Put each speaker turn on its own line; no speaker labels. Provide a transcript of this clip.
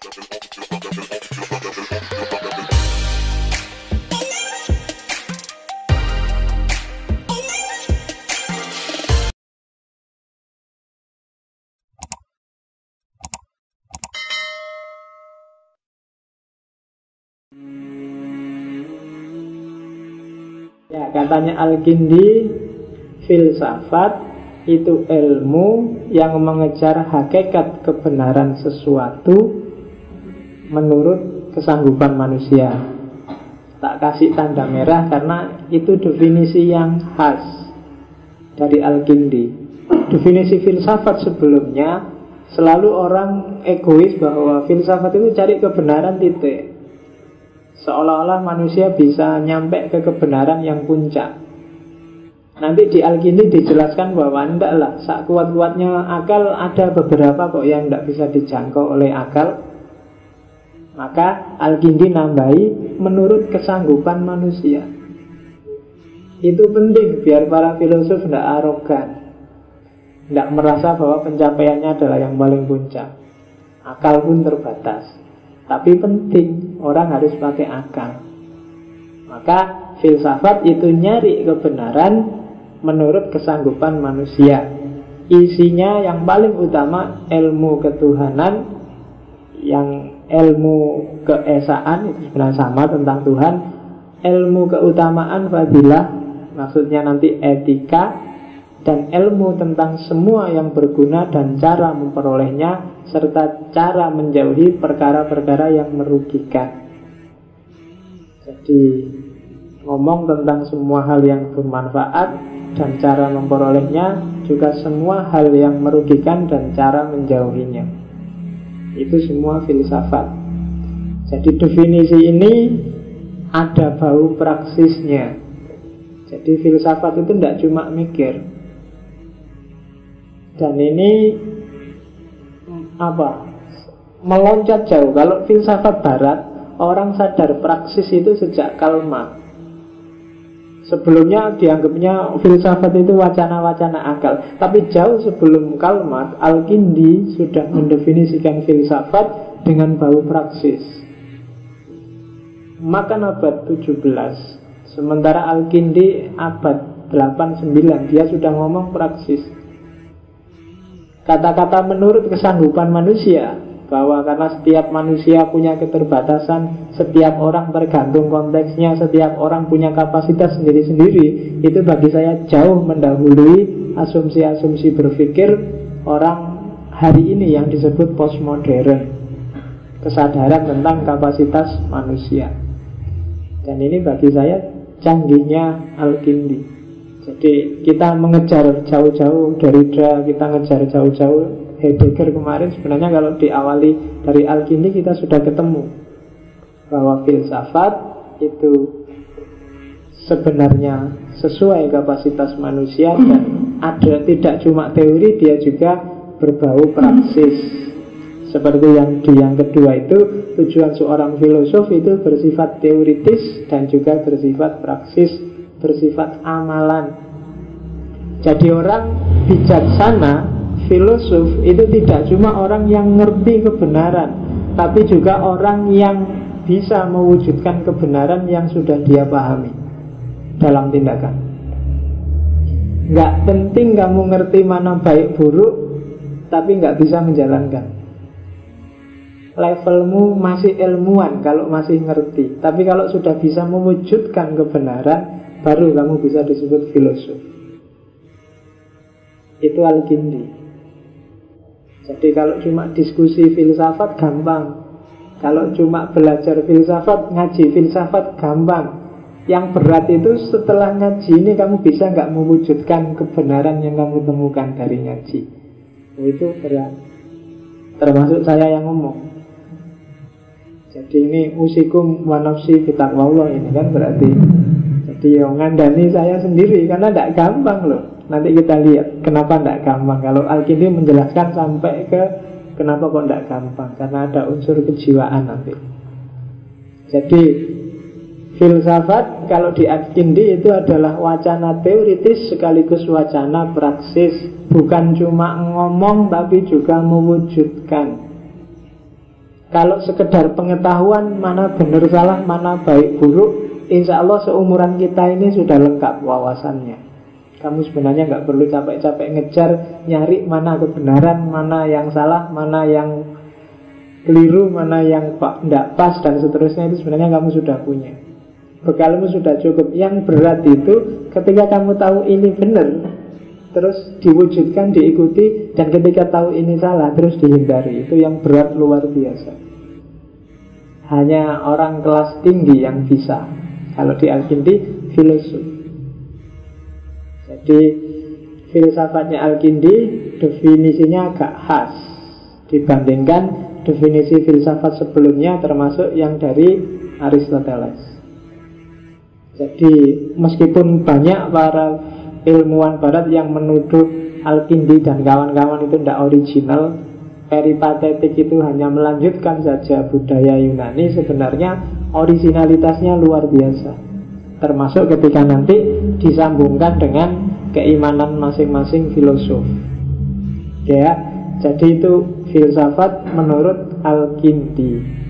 Ya, katanya Al-Kindi, filsafat itu ilmu yang mengejar hakikat kebenaran sesuatu menurut kesanggupan manusia. Tak kasih tanda merah karena itu definisi yang khas dari Al-Kindi. Definisi filsafat sebelumnya selalu orang egois bahwa filsafat itu cari kebenaran titik. Seolah-olah manusia bisa nyampe ke kebenaran yang puncak. Nanti di Al-Kindi dijelaskan bahwa enggak lah, sekuat-kuatnya akal ada beberapa kok yang enggak bisa dijangkau oleh akal. Maka Al-Kindi nambahi menurut kesanggupan manusia. Itu penting biar para filosof enggak arogan, enggak merasa bahwa pencapaiannya adalah yang paling puncak. Akal pun terbatas. Tapi penting, orang harus pakai akal. Maka filsafat itu nyari kebenaran menurut kesanggupan manusia. Isinya yang paling utama ilmu ketuhanan, yang ilmu keesaan itu sebenarnya sama tentang Tuhan. Ilmu keutamaan fadilah, maksudnya nanti etika. Dan ilmu tentang semua yang berguna dan cara memperolehnya, serta cara menjauhi perkara-perkara yang merugikan. Jadi ngomong tentang semua hal yang bermanfaat dan cara memperolehnya, juga semua hal yang merugikan dan cara menjauhinya. Itu semua filsafat. Jadi definisi ini ada bau praksisnya. Jadi filsafat itu tidak cuma mikir. Dan ini meloncat jauh. Kalau filsafat barat, orang sadar praksis itu sejak Karl Marx. Sebelumnya dianggapnya filsafat itu wacana-wacana akal. Tapi jauh sebelum Karl Marx, Al-Kindi sudah mendefinisikan filsafat dengan bau praksis. Makan abad 17. Sementara Al-Kindi abad 8-9, dia sudah ngomong praksis. Kata-kata menurut kesanggupan manusia, bahwa karena setiap manusia punya keterbatasan, setiap orang tergantung konteksnya, setiap orang punya kapasitas sendiri-sendiri, itu bagi saya jauh mendahului asumsi-asumsi berpikir orang hari ini yang disebut postmodern. Kesadaran tentang kapasitas manusia. Dan ini bagi saya canggihnya Al-Kindi. Jadi kita mengejar jauh-jauh Derrida, kita ngejar jauh-jauh Heidegger kemarin. Sebenarnya kalau diawali dari Al-Kindi kita sudah ketemu bahwa filsafat itu sebenarnya sesuai kapasitas manusia dan ada tidak cuma teori, dia juga berbau praksis. Seperti yang di yang kedua itu, tujuan seorang filosof itu bersifat teoritis dan juga bersifat praksis, bersifat amalan. Jadi orang bijaksana, filosof itu tidak cuma orang yang ngerti kebenaran, tapi juga orang yang bisa mewujudkan kebenaran yang sudah dia pahami dalam tindakan. Nggak penting kamu ngerti mana baik buruk, tapi nggak bisa menjalankan. Levelmu masih ilmuwan kalau masih ngerti. Tapi kalau sudah bisa mewujudkan kebenaran, baru kamu bisa disebut filosof. Itu Al-Kindi. Jadi kalau cuma diskusi filsafat gampang. Kalau cuma belajar filsafat, ngaji filsafat gampang. Yang berat itu setelah ngaji ini kamu bisa nggak mewujudkan kebenaran yang kamu temukan dari ngaji. Itu berat. Termasuk saya yang ngomong. Jadi ini usikum wa nafsi bitaqwallah ini kan berarti. Jadi yang ngandani saya sendiri karena tidak gampang loh. Nanti kita lihat kenapa tidak gampang. Kalau Al-Kindi menjelaskan sampai ke kenapa kok tidak gampang, karena ada unsur kejiwaan nanti. Jadi filsafat kalau di Al-Kindi itu adalah wacana teoritis sekaligus wacana praksis. Bukan cuma ngomong tapi juga mewujudkan. Kalau sekedar pengetahuan mana benar salah, mana baik buruk, insya Allah seumuran kita ini sudah lengkap wawasannya. Kamu sebenarnya nggak perlu capek-capek ngejar nyari mana kebenaran, mana yang salah, mana yang keliru, mana yang tidak pas dan seterusnya. Itu sebenarnya kamu sudah punya. Bekalmu sudah cukup. Yang berat itu ketika kamu tahu ini benar, terus diwujudkan, diikuti, dan ketika tahu ini salah, terus dihindari. Itu yang berat luar biasa. Hanya orang kelas tinggi yang bisa. Kalau di Al-Kindi, filosof. Jadi filsafatnya Al-Kindi definisinya agak khas dibandingkan definisi filsafat sebelumnya, termasuk yang dari Aristoteles. Jadi meskipun banyak para ilmuwan barat yang menuduh Al-Kindi dan kawan-kawan itu tidak original, peripatetik itu hanya melanjutkan saja budaya Yunani, sebenarnya originalitasnya luar biasa. Termasuk ketika nanti disambungkan dengan keimanan masing-masing filosof. Ya, jadi itu filsafat menurut Al-Kindi.